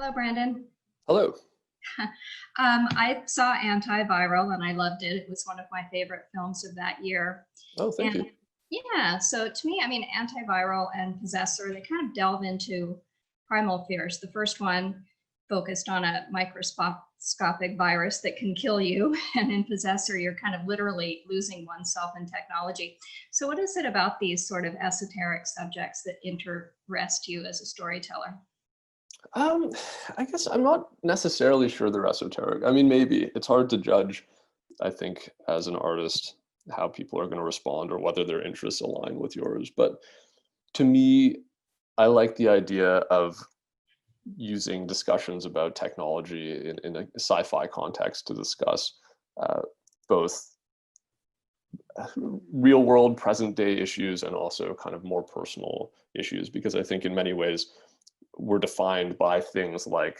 Hello, Brandon. Hello. I saw Antiviral and I loved it. It was one of my favorite films of that year. Oh, thank And you. yeah, so to me, I mean, Antiviral and Possessor, they kind of delve into primal fears. The first one focused on a microscopic virus that can kill you. And in Possessor, you're kind of literally losing oneself in technology. So, what is it about these sort of esoteric subjects that interest you as a storyteller? Um, I guess I'm not necessarily sure they're esoteric. I mean, maybe it's hard to judge, I think, as an artist, how people are going to respond or whether their interests align with yours. But to me, I like the idea of using discussions about technology in a sci-fi context to discuss uh, both real world present day issues and also kind of more personal issues, because I think in many ways we're defined by things like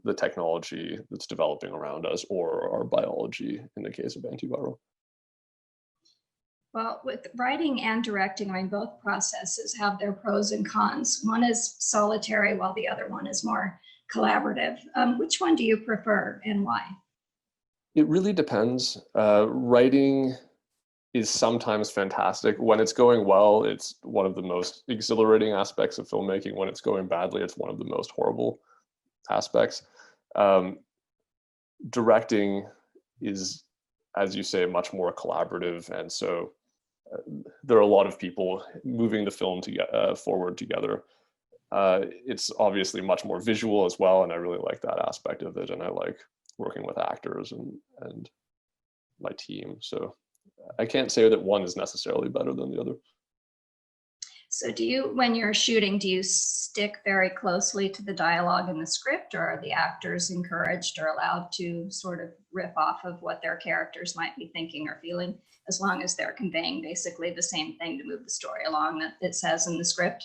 the technology that's developing around us or our biology in the case of antiviral. Well, with writing and directing, I mean, both processes have their pros and cons. One is solitary, while the other one is more collaborative. Which one do you prefer and why? It really depends. Writing is sometimes fantastic. When it's going well, it's one of the most exhilarating aspects of filmmaking. When it's going badly, it's one of the most horrible aspects. Um, Directing is, as you say, much more collaborative, and so there are a lot of people moving the film forward together. It's obviously much more visual as well, and I really like that aspect of it. And I like working with actors and my team. So I can't say that one is necessarily better than the other. So, do you, when you're shooting, do you stick very closely to the dialogue in the script, or are the actors encouraged or allowed to sort of riff off of what their characters might be thinking or feeling, as long as they're conveying basically the same thing to move the story along that it says in the script?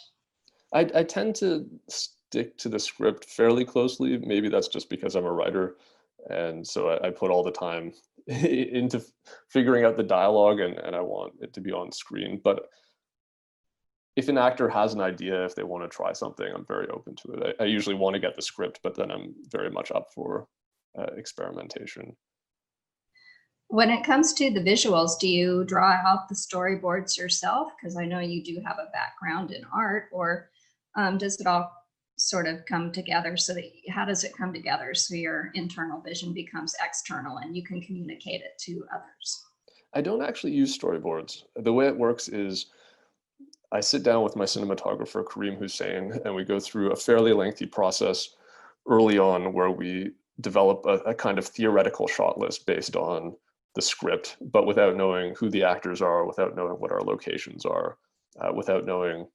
I tend to stick to the script fairly closely. Maybe that's just because I'm a writer. And so I put all the time into figuring out the dialogue, and I want it to be on screen. But if an actor has an idea, if they want to try something, I'm very open to it. I usually want to get the script, but then I'm very much up for experimentation. When it comes to the visuals, do you draw out the storyboards yourself? Because I know you do have a background in art, or does it all sort of come together so that, how does it come together so your internal vision becomes external and you can communicate it to others? I don't actually use storyboards. The way it works is I sit down with my cinematographer, Kareem Hussein, and we go through a fairly lengthy process early on where we develop a kind of theoretical shot list based on the script, but without knowing who the actors are, without knowing what our locations are, without knowing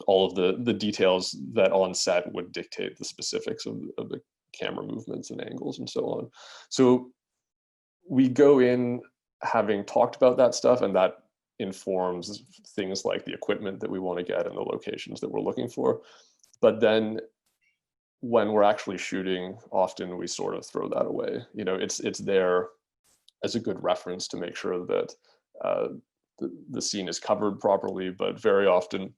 all of the details that on set would dictate the specifics of the camera movements and angles and so on. So we go in having talked about that stuff, and that informs things like the equipment that we want to get and the locations that we're looking for. But then when we're actually shooting, often we sort of throw that away. It's there as a good reference to make sure that uh, the scene is covered properly. But very often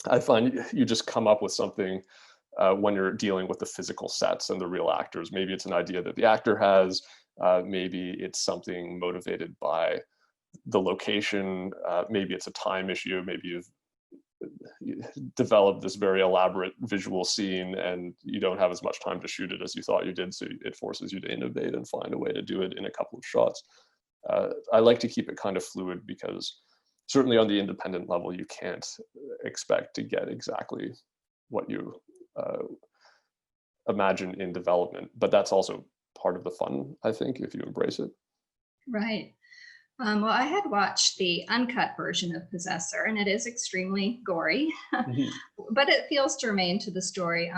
I find you just come up with something when you're dealing with the physical sets and the real actors. Maybe it's an idea that the actor has, maybe it's something motivated by the location, maybe it's a time issue, maybe you developed this very elaborate visual scene and you don't have as much time to shoot it as you thought you did, so it forces you to innovate and find a way to do it in a couple of shots. I like to keep it kind of fluid, because certainly on the independent level you can't expect to get exactly what you uh, imagine in development, but that's also part of the fun, I think, if you embrace it. Right. Well, I had watched the uncut version of Possessor, and it is extremely gory, Mhm. but it feels germane to the story.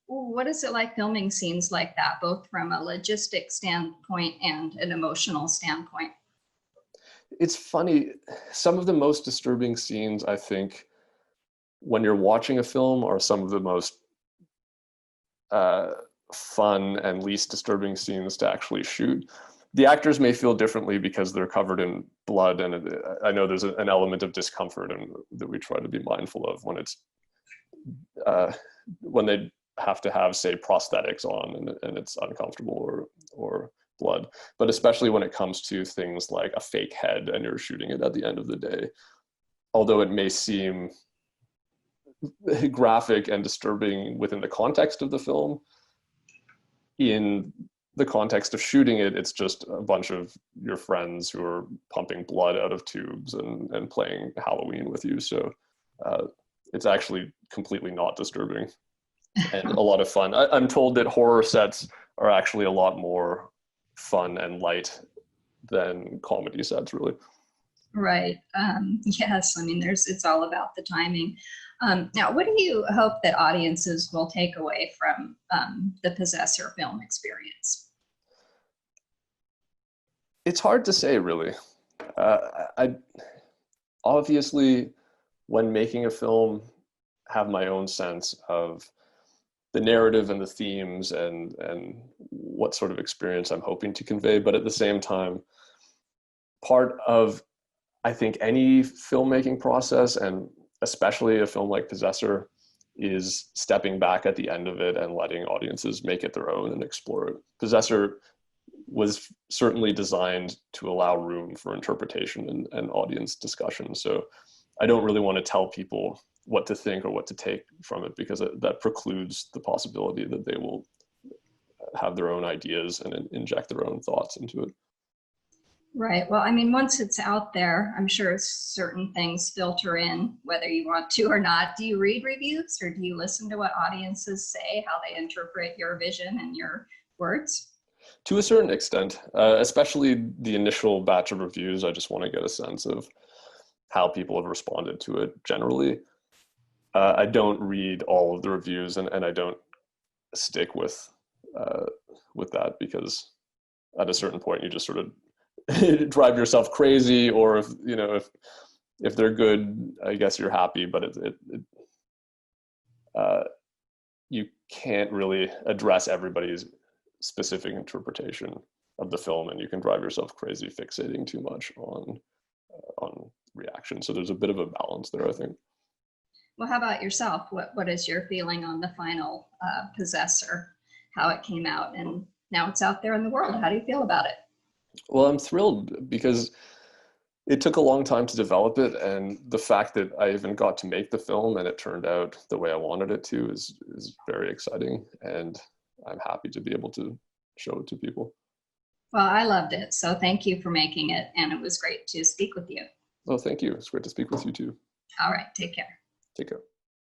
What is it like filming scenes like that, both from a logistic standpoint and an emotional standpoint? It's funny, some of the most disturbing scenes, I think, when you're watching a film are some of the most uh, fun and least disturbing scenes to actually shoot. The actors may feel differently because they're covered in blood, and I know there's an element of discomfort and that we try to be mindful of when it's uh, when they have to have, say, prosthetics on, and it's uncomfortable, or blood. But especially when it comes to things like a fake head and you're shooting it at the end of the day, although it may seem graphic and disturbing within the context of the film, in the context of shooting it, it's just a bunch of your friends who are pumping blood out of tubes and playing Halloween with you. So it's actually completely not disturbing and a lot of fun. I'm told that horror sets are actually a lot more fun and light than comedy sets, really. Right. Yes. I mean, it's all about the timing. Now, what do you hope that audiences will take away from the Possessor film experience? It's hard to say, really. I obviously, when making a film, have my own sense of the narrative and the themes and what sort of experience I'm hoping to convey. But at the same time, part of, I think, any filmmaking process, and especially a film like Possessor, is stepping back at the end of it and letting audiences make it their own and explore it. Possessor was certainly designed to allow room for interpretation and audience discussion. So I don't really want to tell people what to think or what to take from it, because that precludes the possibility that they will have their own ideas and inject their own thoughts into it. Right. Well, I mean, once it's out there, I'm sure certain things filter in, whether you want to or not. Do you read reviews, or do you listen to what audiences say, how they interpret your vision and your words? To a certain extent, especially the initial batch of reviews, I just want to get a sense of how people have responded to it generally. I don't read all of the reviews, and I don't stick with that, because at a certain point you just sort of drive yourself crazy. Or if they're good, I guess you're happy, but you can't really address everybody's specific interpretation of the film, and you can drive yourself crazy fixating too much on reaction. So there's a bit of a balance there, I think. Well, how about yourself? What is your feeling on the final Possessor, how it came out, and now it's out there in the world? How do you feel about it? Well, I'm thrilled, because it took a long time to develop it, and the fact that I even got to make the film and it turned out the way I wanted it to is very exciting, and I'm happy to be able to show it to people. Well, I loved it, so thank you for making it, and it was great to speak with you. Oh, thank you. It's great to speak with you too. All right, take care. Take care.